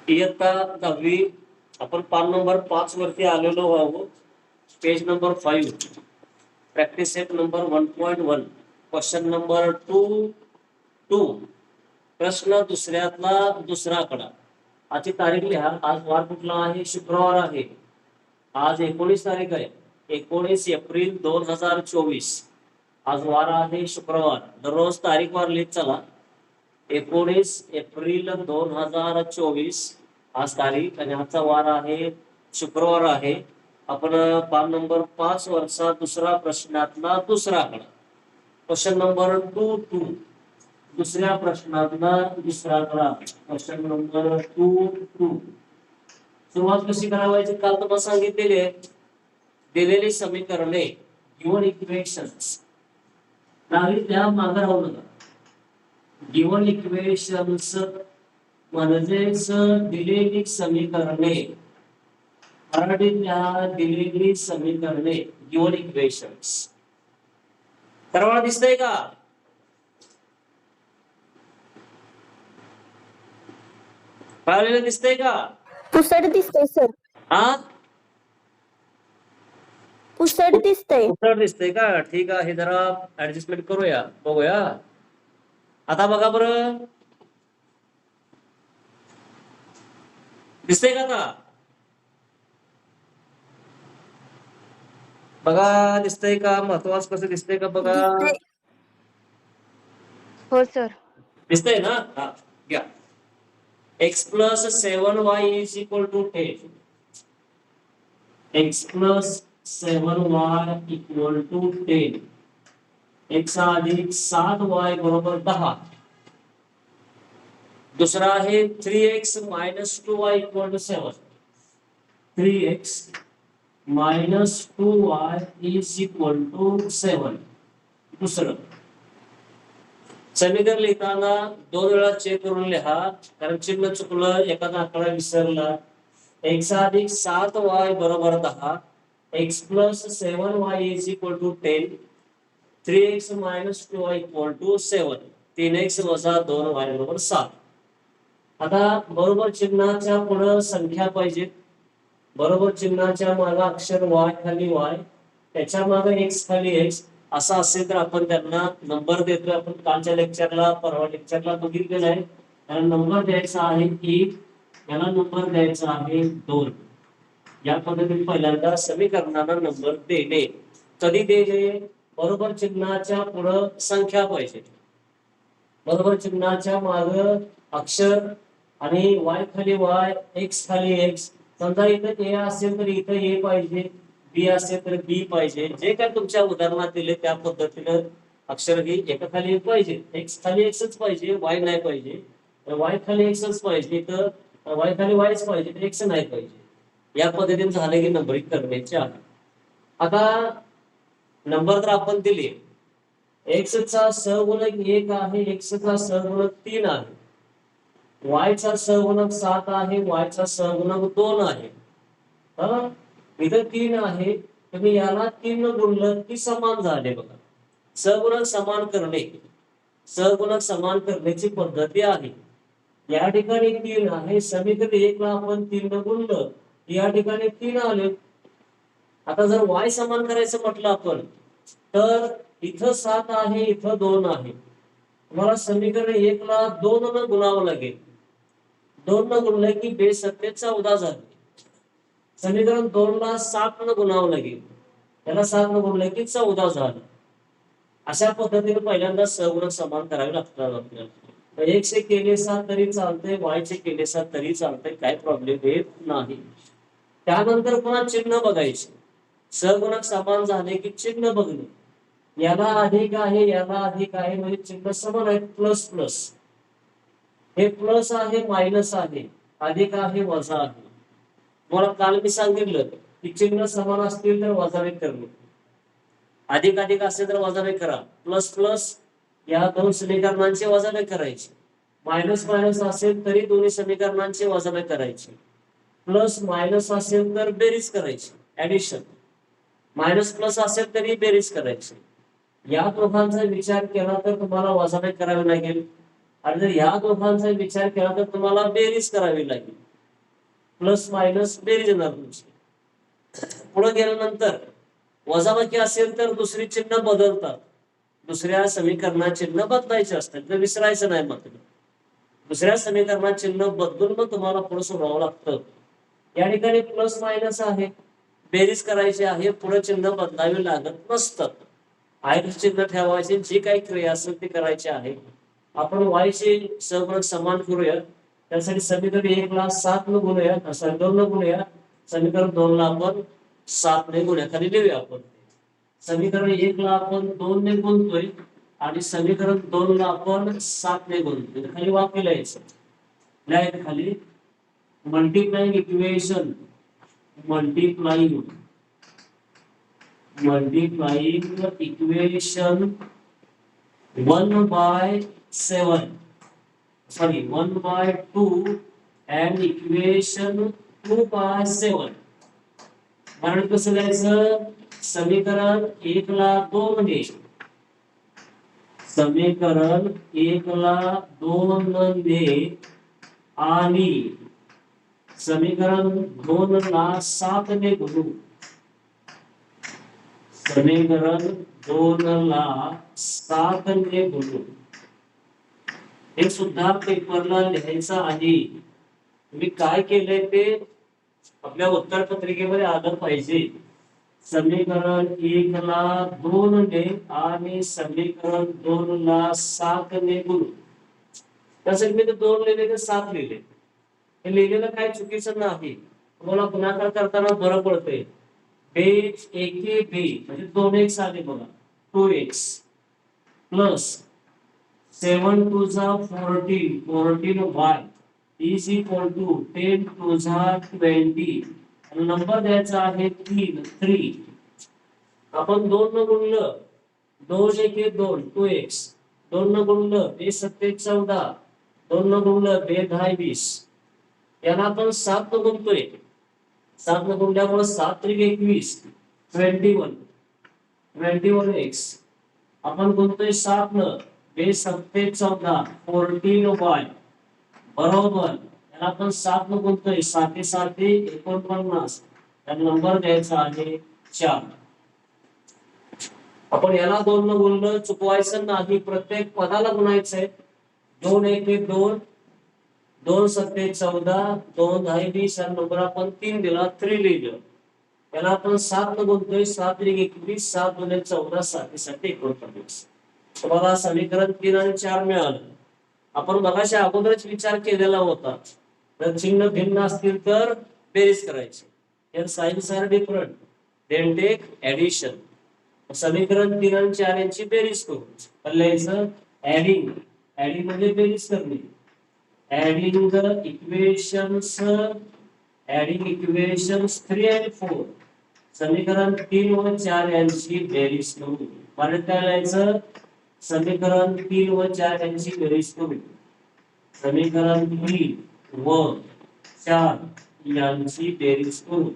इयत्ता 10वी आपण पान नंबर 5 वरती आलेलो आहोत. Page number 5, practice set number 1.1, question number 2. प्रश्न दुसऱ्यातला दुसरा आकडा. आजची तारीख लिहा. आज वार कुठला आहे? शुक्रवार आहे. आज 19 तारीख आहे. 19 एप्रिल 2024. आज वार आहे शुक्रवार. दररोज तारीख वार लिहित चला. 19 एप्रिल 2024 आज तारीख आणि आजचा वार आहे शुक्रवार आहे. आपण पान नंबर 5 वरचा दुसरा प्रश्नातला दुसरा आकडा. Question number 2. दुसऱ्या प्रश्नातला दुसरा आकडा. Question number 2. सुरुवात कशी करावायची काल तुम्हाला सांगितलेली आहे. दिलेली समीकरणे गिव्हन इक्वेशन्स त्या मागे राहू नका. गिव्हन इक्वेशन्स म्हणजेच दिलेली समीकरणे. मराठीतल्या दिलेली समीकरणे गिव्हन इक्वेशन्स. तर दिसतंय का? पाहिलेलं दिसतंय का? पुसट दिसतंय सर. हा, पुसट दिसतंय. उत्तर दिसतंय का? ठीक आहे, जरा ऍडजस्टमेंट करूया, बघूया. आता बघा बरं, दिसतंय का? आता बघा, दिसतंय का? महत्वाचं कसं दिसतंय का बघा. हो सर. दिसतंय ना? हा, घ्या. x plus 7y is equal to 10. x plus 7y equal to 10. x अधिक 7y बरोबर 10. दुसरा आहे 3x minus 2y equal to 7. 3x minus 2y is equal to 7. दुसरं समीकरण लिहिताना 2 वेळा चेक करून लिहा, कारण चिन्ह चुकलं, एखादा आकडा विसरला. x अधिक 7y बरोबर 10. x plus 7y is equal to 10. 3x minus 2y equal to 7. 3x वजा 2y बरोबर 7. आता बरोबर चिन्हाच्या पुढे संख्या पाहिजे. बरोबर चिन्हाच्या मागे अक्षर y खाली y, त्याच्या मागे x खाली x असं असेल तर आपण त्यांना नंबर देतोय. आपण कालच्या लेक्चरला, परवा लेक्चरला बघितलेलं आहे. त्याला नंबर द्यायचा आहे 1, याला नंबर द्यायचा आहे 2. या पद्धतीने पहिल्यांदा समीकरणाला नंबर देणे. कधी देणे? बरोबर चिन्हाच्या पुढे संख्या पाहिजे. बरोबर चिन्हाच्या माग अक्षर आणि y खाली y, x खाली x. समजा इथं a असेल तर इथं a पाहिजे, बी असेल तर बी पाहिजे. जे काय तुमच्या उदाहरणात दिले त्या पद्धतीनं अक्षर ही एका खाली एक पाहिजे. x खाली xच पाहिजे, y नाही पाहिजे. y खाली xच पाहिजे, तर y खाली yच पाहिजे, तर x नाही पाहिजे. या पद्धतीने झाले की नंबरिंग करण्याचे आहे. आता नंबर तर आपण दिले. x चा सहगुणक 1 आहे, x चा सहगुणक 3 आहे, y चा सहगुणक 7 आहे, y चा सहगुणक 2 आहे. इथं 3 आहे, तुम्ही याला 3 न गुणलं की समान झाले. बघा, सहगुणक समान करणे, सहगुणक समान करण्याची पद्धती आहे. या ठिकाणी 3 आहे, समीकरण 1 ला आपण 3 न गुणलं, या ठिकाणी 3 आले. आता जर y समान करायचं म्हटलं आपण, तर इथं 7 आहे, इथं 2 आहे. तुम्हाला समीकरण 1 ला 2 न गुणावं लागेल. 2 न गुणलं की बेस 7 14 झाले. समीकरण 2 ला 7 न गुणावं लागेल, त्याला 7 न गुणलं की 14 झालं. अशा पद्धतीने पहिल्यांदा सहगुणक समान करावे लागतात आपल्याला. x चे केले 7 तरी चालतंय, y चे केले 7 तरी चालतंय, काही प्रॉब्लेम येत नाही. त्यानंतर पुन्हा चिन्ह बघायचे. सहगुणक समान झाले की चिन्ह बघणे. याला अधिक आहे, याला अधिक आहे, म्हणजे चिन्ह समान आहे. प्लस प्लस, हे प्लस आहे, मायनस आहे, अधिक आहे, वजा आहे. मला काल मी सांगितलं की चिन्ह समान असतील तर वजावे करणे, अधिक अधिक असेल तर वजावे करा. प्लस प्लस या दोन समीकरणांचे वजावे करायचे. मायनस मायनस असेल तरी दोन्ही समीकरणांचे वजावे करायचे. प्लस मायनस असेल तर बेरीज करायची, ऍडिशन. मायनस प्लस असेल तरी बेरीज करायची. या दोघांचा विचार केला तर तुम्हाला वजावे करावे लागेल, आणि जर या दोघांचा विचार केला तर तुम्हाला बेरीज करावी लागेल. प्लस मायनस बेरीज येणार तुमची. पुढे गेल्यानंतर वजाबाकी असेल तर दुसरी चिन्ह बदलतात, दुसऱ्या समीकरणात चिन्ह बदलायचे असतात, तर विसरायचं नाही. मग दुसऱ्या समीकरणात चिन्ह बदलून मग तुम्हाला पुढे सोडवावं लागतं. या ठिकाणी प्लस मायनस आहे, बेरीज करायची आहे, पुढे चिन्ह बदलावे लागत नसतं. आहे चिन्ह ठेवायचे, जी काही क्रिया असेल ती करायची आहे. आपण वायचे सहगुणक समान करूया. त्यासाठी समीकरण 1 ला 7 ने गुणूया, 2 ने गुणूया. समीकरण 2 ला आपण 7 ने गुणूया, खाली लिहूया आपण. समीकरण 1 ला आपण 2 ने गुणतोय आणि समीकरण 2 ला आपण 7 ने गुणतोय. खाली वाक्य लिहायचं. लिहायचं खाली multiplying equation, multiplying equation 1/7, sorry 1/2 and equation 2/7. कारण कसं लिहायचं, समीकरण 1 ला 2 ने, समीकरण 1 ला 2 ने आणि समीकरण 2 ला 7 ने गुणू. समीकरण 2 ला 7 ने गुणू. हे सुद्धा पेपरला लिहायचं आहे. मी काय केलंय ते आपल्या उत्तर पत्रिकेमध्ये आलं पाहिजे. समीकरण 1 ला 2 ने आणि समीकरण 2 ला 7 ने गुणू. त्यासाठी मी 2 लिहिले ते 7 लिहिले. हे लिहिलेलं काय चुकीचं नाही, तुम्हाला गुणाकार करताना बरं पडतंय. बेस एके बे म्हणजे 2x आले बघा, 2x प्लस 7 टू जा 14, 14y is equal to 10 to जा 20. आणि नंबर द्यायचा आहे 3. आपण 2 न गुणलं, 2 एके 2, 2x. 2 न गुणलं, 2 सत्ते 14, 2 न गुणलं, 2 10 20. याला आपण 7 न गुणतोय, 7 न गुणल्यामुळे 7 त्रिक 21, 21x. आपण गुणतोय 7 न, 2 सत्ते 14, 14y बरोबर. याला आपण 7 न गुणतोय, 7 7 49. त्याला नंबर द्यायचा आहे 4. आपण याला 2 न गुणलं, चुकवायचं नाही, प्रत्येक पदाला गुणायचंय. 2 एके 2, 2 सत्ते 14, 2 10 20. नंबर आपण 3 दिला, 3 लिहिलं. याला आपण 7 न गुणतोय, 7 त्रिक 21, 7 दुने 14, 7 7 49. तुम्हाला समीकरण 3 आणि 4 मिळालं. आपण मगाशी अगोदरच विचार केलेला होता, तर चिन्ह भिन्न असतील तर बेरीज करायची. यार signs are different, then take addition. समीकरण 3 आणि 4 यांची बेरीज करू. लिहायचं ऍडिंग, ऍडिंग म्हणजे बेरीज करणे. ऍडिंग इक्वेशन्स 3 आणि 4. समीकरण 3 व 4 यांची बेरीज करू. परत काय लिहायचं, समीकरण 3 व 4 यांची बेरीज करू. समीकरण 3 व 4 यांची बेरीज करू.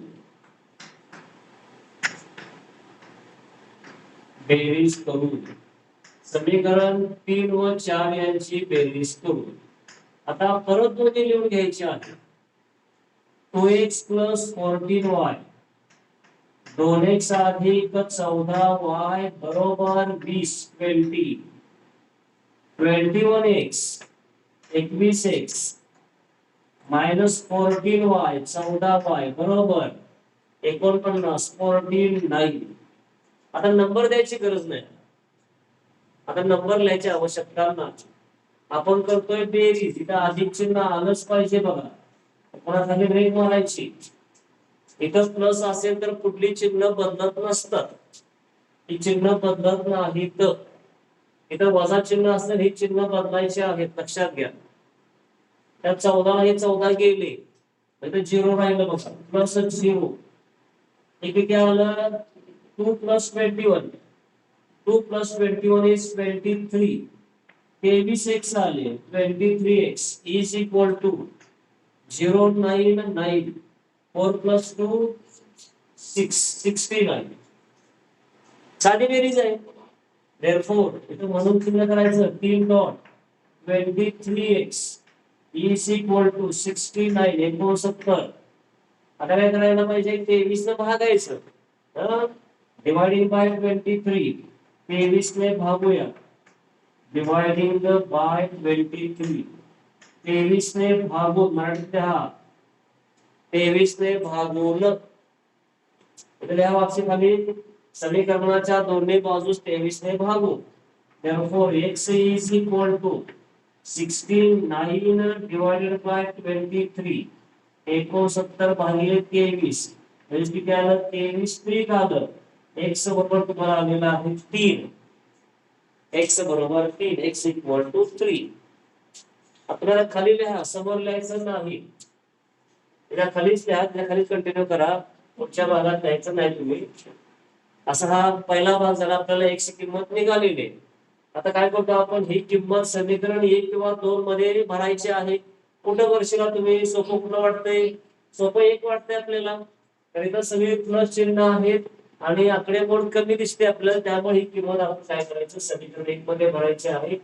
बेरीज करू. समीकरण 3 व 4 यांची बेरीज करू. आता परत दोन्ही लिहून घ्यायचे आहे. 2x प्लस 14y, 2x अधिक 14y बरोबर 20, 20. 21x, 21x minus 14y, 14y बरोबर 49, 49. आता नंबर द्यायची गरज नाही, आता नंबर लिहायची आवश्यकता नाही. आपण करतोय बेरीज, इथं अधिक चिन्ह आलंच पाहिजे बघा. कोणासाठी रेख मारायची. इथं प्लस असेल तर कुठली चिन्ह बदलत नसतात, ही चिन्ह बदलत नाहीत. इथं वजा चिन्ह असलं, ही चिन्ह बदलायचे आहेत, लक्षात घ्या. त्या 14 हे 14 गेले, इथं 0 राहिलं बघा, प्लस 0. इथे काय आलं, 2 प्लस 21, 2 प्लस 21 इज 23. 23x आले, 23x is equal to 0 9 9, 4 plus 2 6, 69. साधी बेरीज आहे. Therefore, इथं म्हणून चिन्ह करायचं 3 dot 23x is equal to 69, 69 आता काय करायला पाहिजे 23 ने भागायचं. डिवायडिंग बाय 23 23 ने भागूया. डिवायडिंग बाय 23 23 ने भागून मराठीत लिहा 23 ने भागून इथे लिहा वापसी खाली समीकरणाच्या दोन्ही बाजूस 23 ने भागू. therefore x is equal to 69 divided by 23 69 भागिले 23 म्हणजे किती आलं 23 त्रिक आलं. x बरोबर तुम्हाला आलेलं आहे 3 x बरोबर 3 x इक्वल टू 3. आपल्याला खाली लिहा समोर लिहायचं नाही. त्या खालीच लिहा त्या खाली कंटिन्यू करा. पुढच्या भागात लिहायचं नाही तुम्ही. असा हा पहिला भाग झाला. आपल्याला x ची किंमत निघालेली आहे. आता काय करतो आपण ही किंमत समीकरण 1 किंवा 2 मध्ये भरायची आहे. कुठं वर्षीला तुम्ही सोपं कुठं वाटतंय सोपं 1 वाटतंय आपल्याला. तर इथं सगळे प्लस चिन्ह आहेत आणि आकडेमोड कमी दिसते आपल्याला. त्यामुळे ही किंमत आपण काय करायचं समीकरण 1 मध्ये भरायची आहे.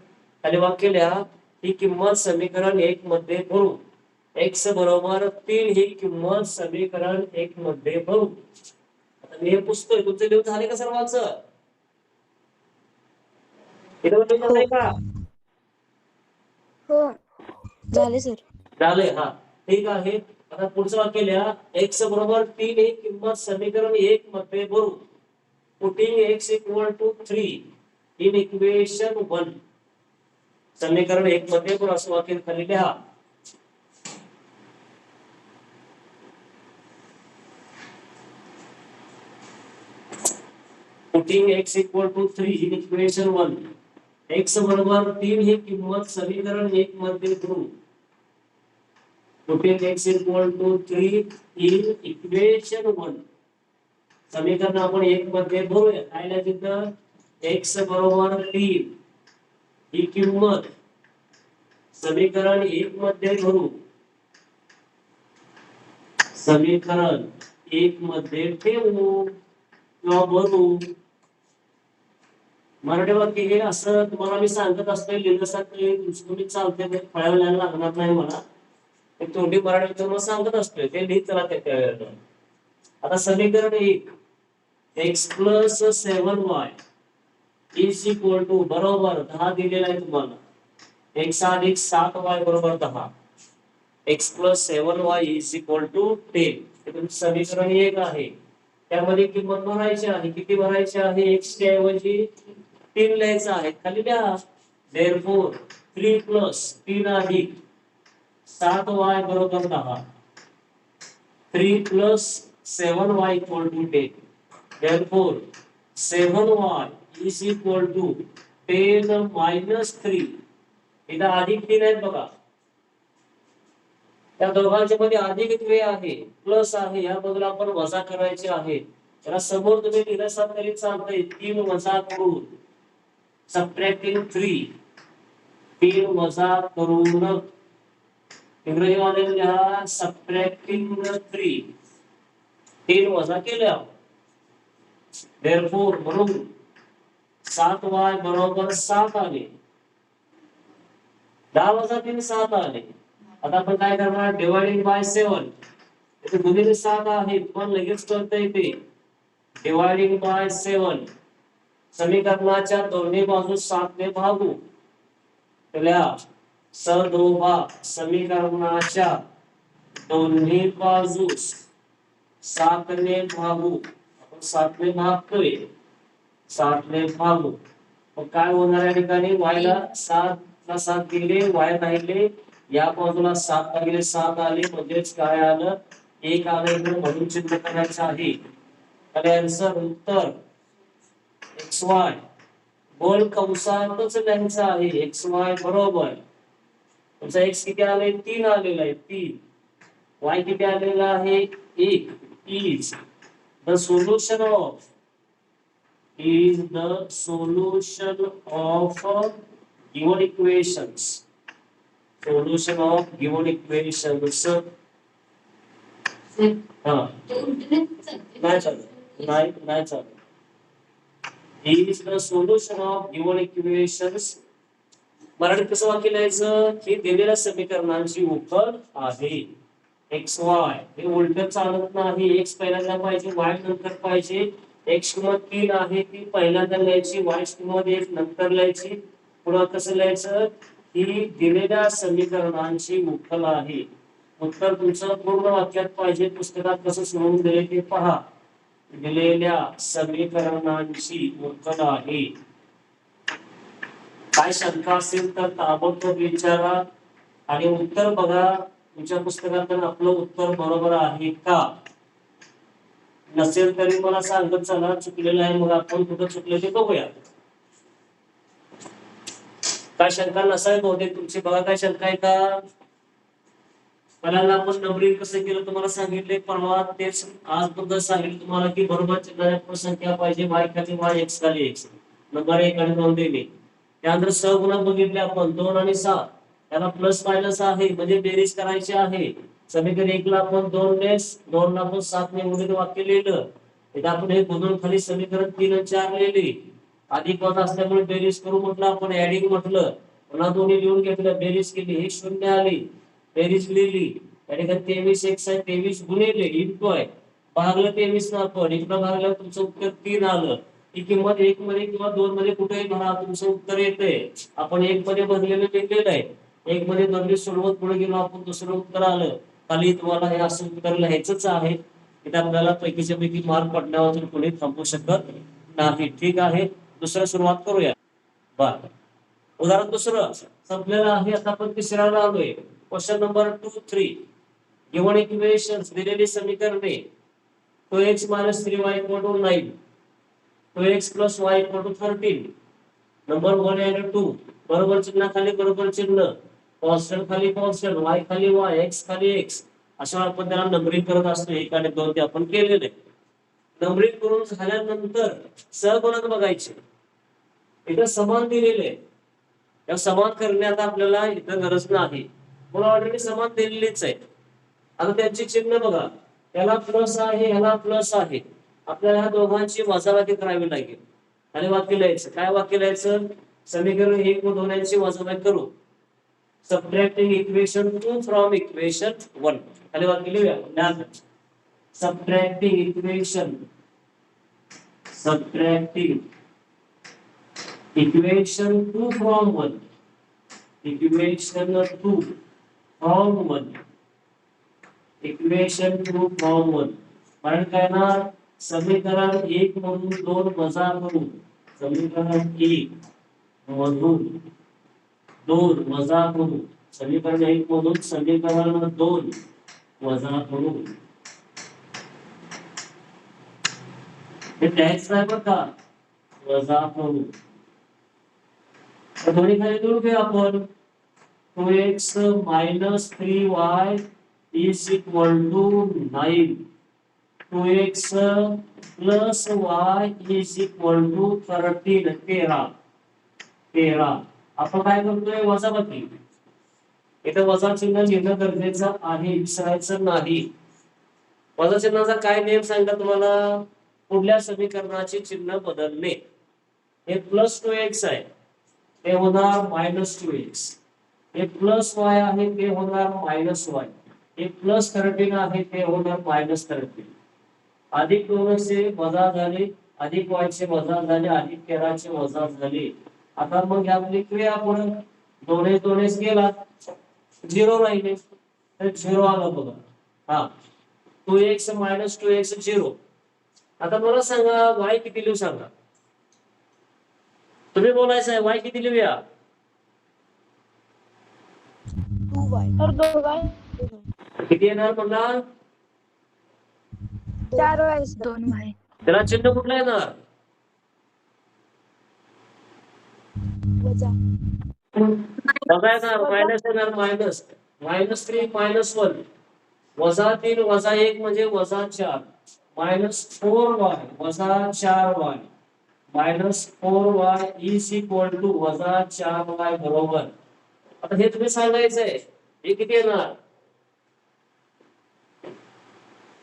खाली वाक्य लिहा ही किंमत समीकरण 1 मध्ये भरू. x बरोबर 3 ही किंमत समीकरण 1 मध्ये भरू. आता मी हे पुस्तक तुमचे लिहून झाले का सर्वांचं? नाही का? हो झाले सर. झाले हा ठीक आहे. आता पुढचं वाक्य लिहा x बरोबर 3 ही किंमत समीकरण 1 मध्ये भरू. Putting x equal to 3 in equation 1 समीकरण 1 मध्ये भरू असं वाक्य खाली लिहा. Putting x equal to 3 in equation 1 x बरोबर 3 ही किंमत समीकरण 1 मध्ये भरू. Putting x equal to 3 in equation 1 समीकरण आपण 1 मध्ये भरूया. काय लिहायचं x बरोबर 3 ही किंमत समीकरण 1 मध्ये भरू. समीकरण 1 मध्ये ठेवू किंवा भरू. मराठी वाक्य हे असं तुम्हाला मी सांगत असतोय लिहिण्यासाठी तुम्ही चालते ते फळायला लागणार नाही मला. तोंडी मराठी तुम्हाला सांगत असतोय ते लिहित चला त्या. आता समीकरण 1 x plus 7y is equal to बरोबर 10 दिलेला आहे तुम्हाला. x अधिक 7y बरोबर 10 x plus 7y is equal to 10 हे तुमचं समीकरण 1 आहे. त्यामध्ये किंमत भरायची आहे. किती भरायची आहे x च्या ऐवजी 3 लिहायचं आहे. खाली लिहा therefore 3 प्लस 3 अधिक 7y बरोबर 10 3 plus 7y equal to 10 therefore 7y is equal to 10 minus 3 इथं अधिक 3 आहेत बघा. त्या दोघांच्या मध्ये अधिक 3 आहे प्लस आहे या बाजूला आपण वजा करायचे आहे. त्याला समोर तुम्ही लिहिल्यासात तरी चालतंय. 3 वजा करून सबट्रॅक्टिंग 3 वजा करून इंग्रजीमध्ये लिहा सबट्रॅक्टिंग 3 वजा केल्या. therefore म्हणून 7y बरोबर 7 आले. 10 वजा 3 7 आले. आता आपण काय करणार डिवायडिंग बाय 7 इथे गुणिले 7 आहे पण लगेच करता येते. डिवायडिंग बाय 7 समीकरणाच्या दोन्ही बाजूस 7 ने भागू. लिहा सदोबा समीकरणाच्या दोन्ही बाजूस 7 ने भागू. आपण 7 ने भागतोय 7 ने भागू. मग काय होणार या ठिकाणी y ला 7 ला 7 दिले y राहिले. या बाजूला 7 भागिले 7 आले म्हणजेच काय आलं 1 आलं. इकडे म्हणून चिन्ह करायचं आहे. आणि आन्सर उत्तर xy बोल कंसातच लिहायचं आहे. xy बरोबर तुमचा x किती आले 3 आलेला आहे 3. y किती आलेला आहे 1 is the solution of given equations. Solution of given equations. नाही चालत. is the solution of given equations. मराठीत कसं वाक्य लिहायचं की दिलेल्या समीकरणांची उकल आहे. एक्स वाय हे उलट चालत नाही. एक्स पहिल्यांदा पाहिजे, वाय नंतर पाहिजे. एक्स किंमत 3 आहे ती पहिल्यांदा लिहायची, वाय किंमत 1 नंतर लिहायची. पुढं कसं लिहायचं? ही दिलेल्या समीकरणांची उकल आहे. उत्तर तुमचं पूर्ण वाक्यात पाहिजे. पुस्तकात कसं सोडवून दिले ते पहा. दिलेल्या समीकरणांची उकल आहे. काय शंका असेल तर ताबडतोब विचारा आणि उत्तर बघा तुमच्या पुस्तकात आपलं उत्तर बरोबर आहे का. नसेल तरी मला सांगत चला चुकलेलं आहे, मग आपण कुठं चुकलं ते बघूया. काय शंका नसाय बहुतेक तुमची, बघा काय शंका आहे का. पहिल्यांदा आपण नंबरिंग कसं केलं तुम्हाला सांगितले परवा, तेच आज बद्दल सांगितलं तुम्हाला की बरोबर चिन्हाची संख्या पाहिजे, वाय खाली वाय एक्स खाली एक्स, नंबर 1 आणि 2 दिले. त्यानंतर सहगुणक बघितले आपण 2 आणि 7, त्याला प्लस मायनस आहे म्हणजे बेरीज करायची आहे. समीकरण 1 ला आपण 2 ने 2 ला आपण 7 ने गुणिले वाक्य लिहिलं. इथं आपण हे गुणून खाली समीकरण 3 आणि 4 लिहिली. अधिक वजा असल्यामुळे बेरीज करू म्हटलं, आपण ऍडिंग म्हटलं, पुन्हा दोन्ही लिहून घेतलं, बेरीज केली, हे शून्य आली, बेरीज लिहिली. या ठिकाणी 23 एक्स आहे, 23 गुणिले इंटू आहे, भागलं 23 ना आपण, इकडं भागलं तुमचं उत्तर 3 आलं. ही किंमत 1 मध्ये किंवा 2 मध्ये कुठेही भरा, तुमचं उत्तर येतंय. आपण 1 मध्ये बदलेलं लिहिलेलं आहे, 1 मध्ये बदली सोडवत पुढे गेलो आपण, दुसरं उत्तर आलं. खाली तुम्हाला हे असं उत्तर लिहायचंच आहे. इथे आपल्याला पैकीच्या पैकी मार्क पडण्यावर कोणी थांबू शकत नाही. ठीक आहे, दुसरं सुरुवात करूया. बर, उदाहरण दुसरं संपलेलं आहे. आता आपण तिसऱ्याला आलोय. Question number 2, 3. गिव्हन इक्वेशन्स दिलेली समीकरणे 2x - 3y = 9, 2x + y = 13. Number 1 आणि 2 बरोबर चिन्ह खाली बरोबर चिन्ह, कॉन्स्टंट खाली कॉन्स्टंट, y खाली y, x खाली x, अशा आपण त्याला नंबरिंग करत असतो. 1 आणि 2 ते आपण केलेले. नंबरिंग करून झाल्यानंतर सहगुणक बघायचे. इथं समान दिलेले आहे, या समान करण्यात आपल्याला इथं गरज नाही, मला ऑलरेडी समान दिलेलीच आहे. आता त्यांची चिन्ह बघा, त्याला प्लस आहे, ह्याला प्लस आहे. आपल्याला ह्या दोघांची वजाबाकी करावी लागेल. आणि वाक्य लिहायचं, काय वाक्य लिहायचं? समीकरण 1 व 2 यांची वजाबाकी करू. Subtracting equation 2 from equation 1. खाली वाक्य लिहूया. Subtracting equation, subtracting equation 2 from 1, equation 2 from 1, equation 2 from 1. कारण काय ना, समीकरण 1 मधून 2 वजा करू, समीकरण 1 मधून 2 वजा करू, समीकरण 1 मधून समीकरण 2 वजा करू. हे टॅक्स नाही बरं का, वजा करू. दोन्ही खाली लिहून घेऊ आपण. 2x - 3y = 9, 2x + y = 13. 13. आपण काय करतोय? वजाबाकी. इथं वजा चिन्ह लिहिणं गरजेचं आहे, विसरायचं नाही. वजा चिन्हाचा काय नियम सांगितला तुम्हाला? पुढल्या समीकरणाचे चिन्ह बदलणे. हे +2x आहे, ते होणार -2x. हे +y आहे, ते होणार -y. हे +13 आहे, ते होणार -13. अधिक 2 चे वजा झाले, अधिक y चे वजा झाले, अधिक 13 चे वजा झाले. आता मग यातली क्रिया पुढे 2 गेला, 0 राहिले, तर 0 आलं बघा. हा, 2x - 2x 0. आता मला सांगा y किती लिहू सांगा. तुम्ही बोलायचं आहे, y किती लिहूया? 2y. किती येणार म्हणला? 2y. त्याला चिन्ह कुठलं येणार? वजा. वजा येणार, मायनस येणार, मायनस. -3 -1, -3 -1 म्हणजे -4, -4y -4y, -4y = -4y बरोबर. आता हे तुम्ही सांगायचंय, हे किती येणार?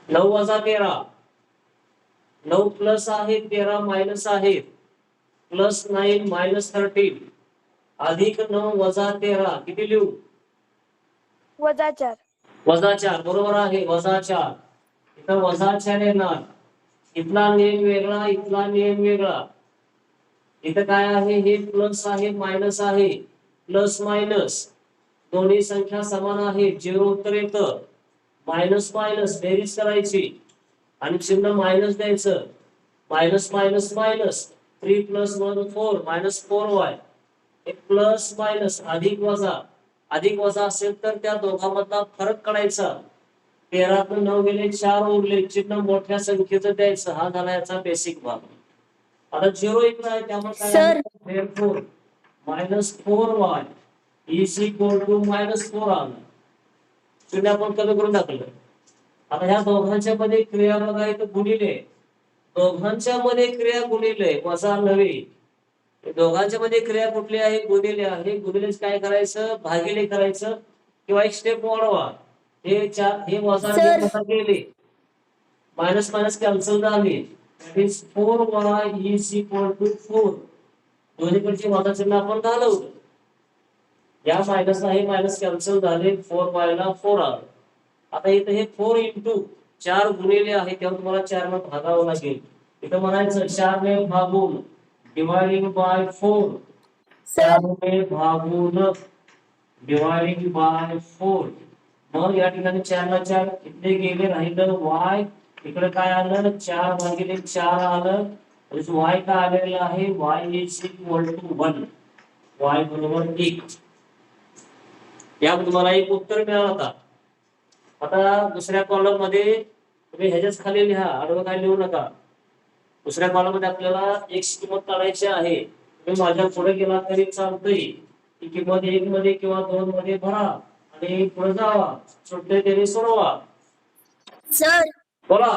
9 - 13, 9 प्लस आहे, 13 मायनस आहे, +9 -13, अधिक 9 - 13 किती लिहू? -4. वजा 4 बरोबर आहे, वजा 4. इथं वजा 4 येणार. इथला नियम वेगळा, इथला नियम वेगळा. इथं काय आहे, हे प्लस आहे मायनस आहे, प्लस मायनस दोन्ही संख्या समान आहेत, 0 उत्तर येतं. मायनस मायनस बेरीज करायची आणि चिन्ह मायनस द्यायचं. Minus minus minus 3 + 1 4 -4y. एक प्लस मायनस अधिक वजा असेल तर त्या दोघांमधला फरक काढायचा. 13तून 9 गेले, 4 उरले, चिन्ह मोठ्या संख्येचं द्यायचं. हा झाला याचा बेसिक भाग. आता 0 इकडे आहे त्यामुळे काय सर. आहे, therefore -4y -4 आलं. शून्य आपण कमी करून टाकलं. आता ह्या दोघांच्या मध्ये क्रिया बघा, इथं गुणिले. दोघांच्या मध्ये क्रिया गुणिले, वजा नव्हे. दोघांच्या मध्ये क्रिया कुठली आहे, गुणिले आहे. गुणिलेच काय करायचं, भागिले करायचं किंवा एक स्टेप वाढवा. हे वजा सर. वजा केले, मायनस मायनस कॅन्सल झाले. 4y = 4. दोन्हीकडचे वजा चिन्ह आपण घालवलं. या मायनस आहे मायनस कॅन्सल झाले, 4y ला 4 आलं. आता इथं हे 4 × 4 गुणिले आहे तेव्हा तुम्हाला 4 ने भागावं लागेल. इथं म्हणायचं 4 ने भागून, डिवायडिंग बाय 4. 4 ने भागून डिवायडिंग बाय 4. मग या ठिकाणी 4 ला 4 इथे गेले, राहिलं y. इकडे काय आलं, 4/4 आलं. y काय आलेलं आहे, y = 1. y बरोबर 1. या तुम्हाला एक उत्तर मिळालं. होता आता दुसऱ्या कॉलम मध्ये तुम्ही ह्याच्याच खाली लिहा, आडवं काय लिहू नका. दुसऱ्या कॉलम मध्ये आपल्याला x किंमत काढायची आहे. तुम्ही माझ्या पुढे गेला तरी चालतंय. ही किंमत 1 मध्ये किंवा 2 मध्ये भरा आणि पुढे जावा, सुटले तरी सोडवा. सर. बोला.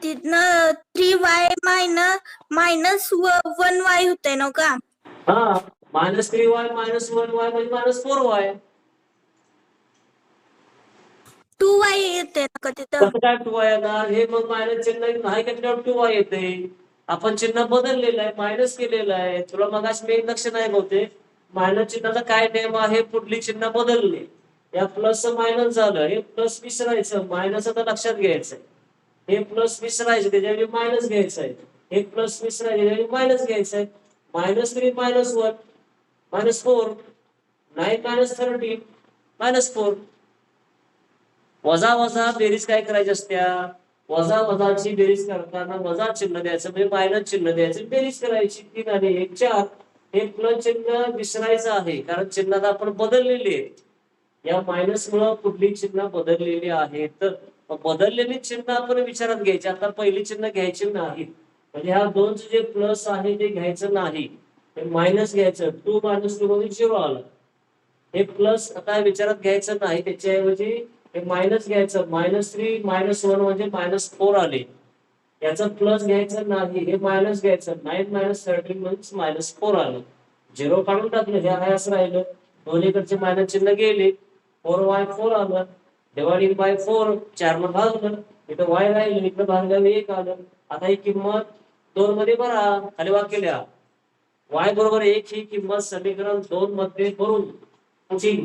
तिथनं 3y -1y होतंय ना का? हा, -3y -1y म्हणजे -4y. 2y येते ना का तिथं? कसं काय 2y येणार, हे मग मायनस चिन्ह नाही घेतल्यावर 2y येते. आपण चिन्ह बदललेलं आहे, मायनस केलेलं आहे. तुला मगाशी मी लक्ष नाही बहुतेक. मायनस चिन्हाचा काय नियम आहे, पुढली चिन्ह बदलले. या प्लस मायनस झालं, हे प्लस विसरायचं, मायनस आता लक्षात घ्यायचं. हे प्लस विसरायचं, त्याच्याऐवजी मायनस घ्यायचं आहे. हे प्लस विसरायचं, त्याच्याऐवजी मायनस घ्यायचं आहे. -3 -1 -4. 9 - 13 -4. वजा वजा बेरीज काय करायची असत्या, वजा वजाची बेरीज करताना वजा चिन्ह द्यायचं, म्हणजे मायनस चिन्ह द्यायचं, बेरीज करायची. 3 आणि 1 4. हे प्लस चिन्ह विसरायचं आहे कारण चिन्हात आपण बदललेली आहे. या मायनस मुळे कुठली चिन्ह बदललेली आहेत. बदललेली चिन्ह आपण विचारात घ्यायची. आता पहिली चिन्ह घ्यायची नाही, म्हणजे ह्या दोनचं जे प्लस आहे ते घ्यायचं नाही, मायनस घ्यायचं. 2 - 2 मध्ये 0 आलं. हे प्लस आता विचारात घ्यायचं नाही, त्याच्याऐवजी हे मायनस घ्यायचं. -3 -1 म्हणजे -4 आले. याचा प्लस घ्यायचं नाही, हे मायनस घ्यायचं. 9 - 13 म्हणजे -4 आलं. 0 काढून टाकलं, हे आहे असं राहिलं. दोन्हीकडचे मायनस चिन्ह गेले. 4y 4 आलं. डिवायडिंग बाय 4, 4 ने भागलं. इथं y राहिलं, इकडे भागावे 1 आलं. आता ही किंमत 2 मध्ये भरा, खाली वाक्य लिहा. y बरोबर 1 ही किंमत समीकरण 2 मध्ये भरून पुटिंग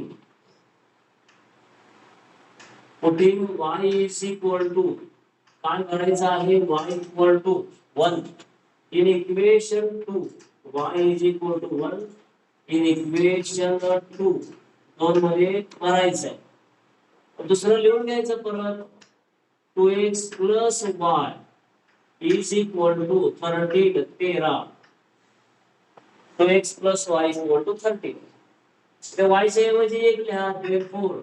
y = काय करायचं आहे, y = 1 in equation 2. y = 1 in equation 2. 2 मध्ये भरायचं आहे. दुसरं लिहून घ्यायचं परत. 2x + y = 13. 2x + y = 13. तर y च्या ऐवजी 1 लिहा. therefore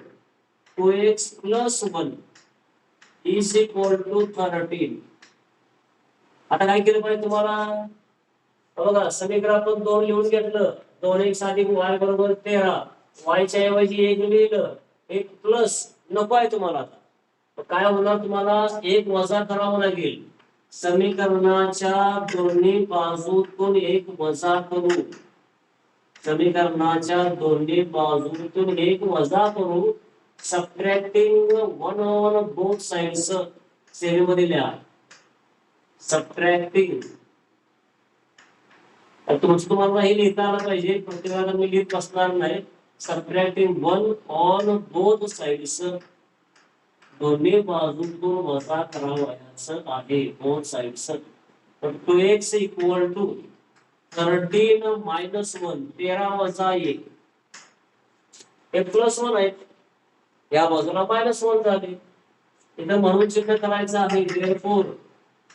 2x + 1 = 13. आता काय केलं पाहिजे तुम्हाला, बघा समीकरण आपण 2 लिहून घेतलं. 2x + y = 13. y च्या ऐवजी 1 लिहिलं. 1 प्लस नको आहे तुम्हाला. आता काय होणार, तुम्हाला 1 वजा करावं लागेल. समीकरणाच्या दोन्ही बाजूतून 1 वजा करू. समीकरणाच्या दोन्ही बाजूतून 1 वजा करू. Subtracting 1 on both sides. सेवेमध्ये लिहा सबट्रॅक्टिंग. तुमचं तुम्हाला हे लिहिता आलं पाहिजे, प्रत्येकाला मी लिहित बसणार नाही. सबट्रॅक्टिंग 1 ऑन बोथ साइड्स, दोन्ही बाजूतून वजा करावयाचं आहे बोथ साइड्स. तर 2x इक्वल टू 13 मायनस 1, 13 वजा 1, हे प्लस 1 आहे, या बाजूला मायनस 1 झाले. इथं म्हणून चिन्ह करायचं आहे. therefore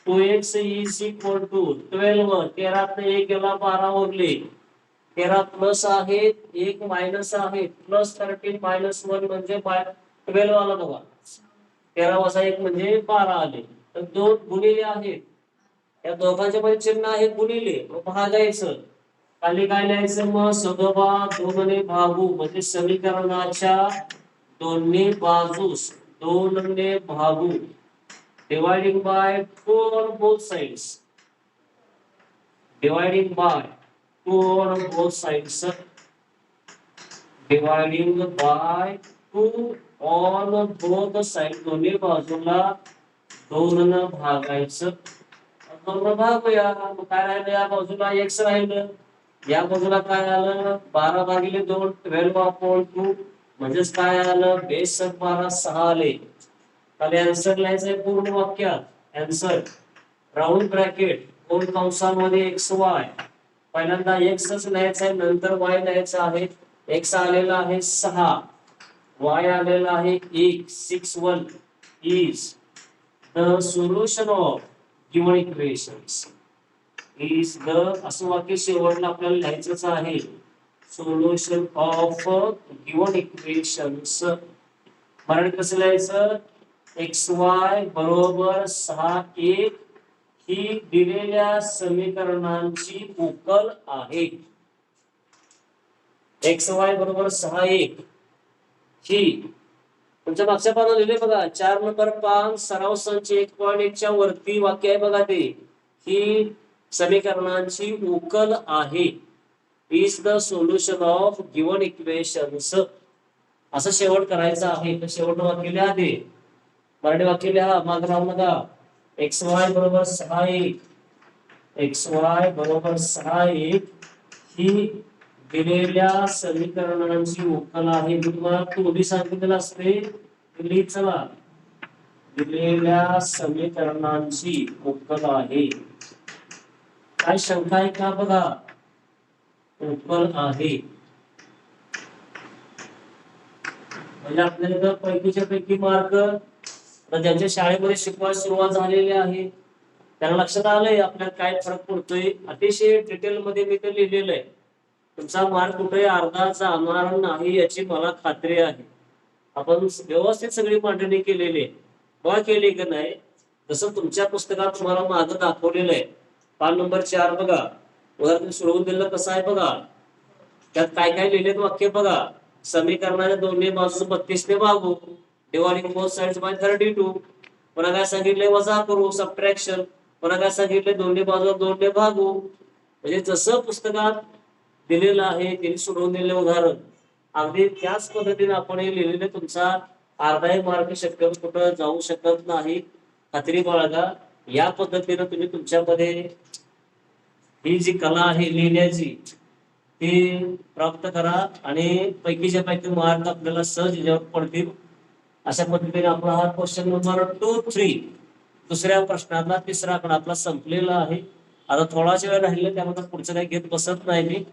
2x is equal to 12, 13 ने 1 गेला 12 उरले, 13 प्लस आहेत 1 मायनस आहे, प्लस 13 मायनस 1 म्हणजे 12 आला बघा. 13 वजा 1 म्हणजे 12 आले. तर 2 गुणिले आहेत, या दोघांच्या मध्ये चिन्ह आहे गुणिले, भागायचं. खाली काय लिहायचं मग, सदोबा 2 ने भागू, म्हणजे समीकरणाच्या दोन्ही बाजूस 2 ने भागू. Dividing by 2 on both sides, dividing by 2 on both sides, dividing by 2 on both sides, दोन्ही बाजूला 2 न भागायचं. 2 न भागूया, मग काय राहिलं, या बाजूला x राहिलं, या बाजूला काय आलं 12 भागिले 2, 12/2, म्हणजेच काय आलं बेस 12 6 आले. खाली आन्सर लिहायचंय पूर्ण वाक्यात. आन्सर राऊंड ब्रॅकेट 2 कंसामध्ये xy, पहिल्यांदा x लिहायचं आहे, नंतर y लिहायचं आहे. x आलेला आहे 6, y आलेला आहे 1, 6 is the solution of given equations, is the असं वाक्य शेवटला आपल्याला लिहायचंच आहे. सोल्युशन ऑफ गिवन इक्वेशन्स मराठीत कसं लिहायचं, xy बरोबर 6 1 ही दिलेल्या समीकरणांची उकल आहे. xy बरोबर 6 1 ही तुमच्या मागच्या पानावर लिहिले बघा, 4 नंबर पान सराव संच 1.1 च्या वरती वाक्य आहे बघा ते, ही समीकरणांची उकल आहे. Is the solution of given equations, असं शेवट करायचं आहे. तर शेवट वाक्य लिहा, ते मराठी वाक्य लिहा, माग राहू नका. xy बरोबर 6 1, xy बरोबर 6 1 ही दिलेल्या समीकरणांची उकल आहे. मी तुम्हाला पूर्वी सांगितलेलं असते, दिल्ली चला, दिलेल्या समीकरणांची उकल आहे. काय शंका आहे का बघा, उकल आहे म्हणजे आपल्याला पैकीच्या पैकी मार्क, ज्यांच्या शाळेमध्ये शिकवायला सुरुवात झालेली आहे त्यांना लक्षात आलंय आपल्याला काय फरक पडतोय. अतिशय डिटेल मध्ये मी ते लिहिलेलं आहे. तुमचा मार्क कुठे अर्धा जाणार नाही याची मला खात्री आहे. आपण व्यवस्थित सगळी मांडणी केलेली आहे, बघा केली का नाही. जसं तुमच्या पुस्तकात तुम्हाला मागं दाखवलेलं आहे, पान नंबर 4 बघा, उदाहरण सोडवून दिलं कसं आहे बघा. त्यात काय काय लिहिलेत वाक्य बघा, समीकरणाच्या दोन्ही बाजूस 32 ने भागू, डिवाइडिंग बोथ साइड्स बाय 32. पुन्हा काय सांगितलंय, वजा करू, सबट्रॅक्शन. पुन्हा काय सांगितलंय, दोन्ही बाजूला 2 ने भागू. म्हणजे जसं पुस्तकात दिलेलं आहे त्यांनी सोडवून दिलेलं उदाहरण अगदी त्याच पद्धतीने आपण हे लिहिलेले, तुमचा अर्धाही मार्क शक्यतो कुठं जाऊ शकत नाही. खात्री बाळगा, या पद्धतीने तुम्ही तुमच्यामध्ये ही जी कला आहे लिहिण्याची ती प्राप्त करा आणि पैकीच्या पैकी मार्क आपल्याला सहज याच्यावर पडतील. अशा पद्धतीने आपला हा क्वेश्चन नंबर 2 3 दुसऱ्या प्रश्नातला तिसरा आकडा आपला संपलेला आहे. आता थोडाच वेळ राहिला, त्यामध्ये पुढचं काही घेत बसत नाही मी.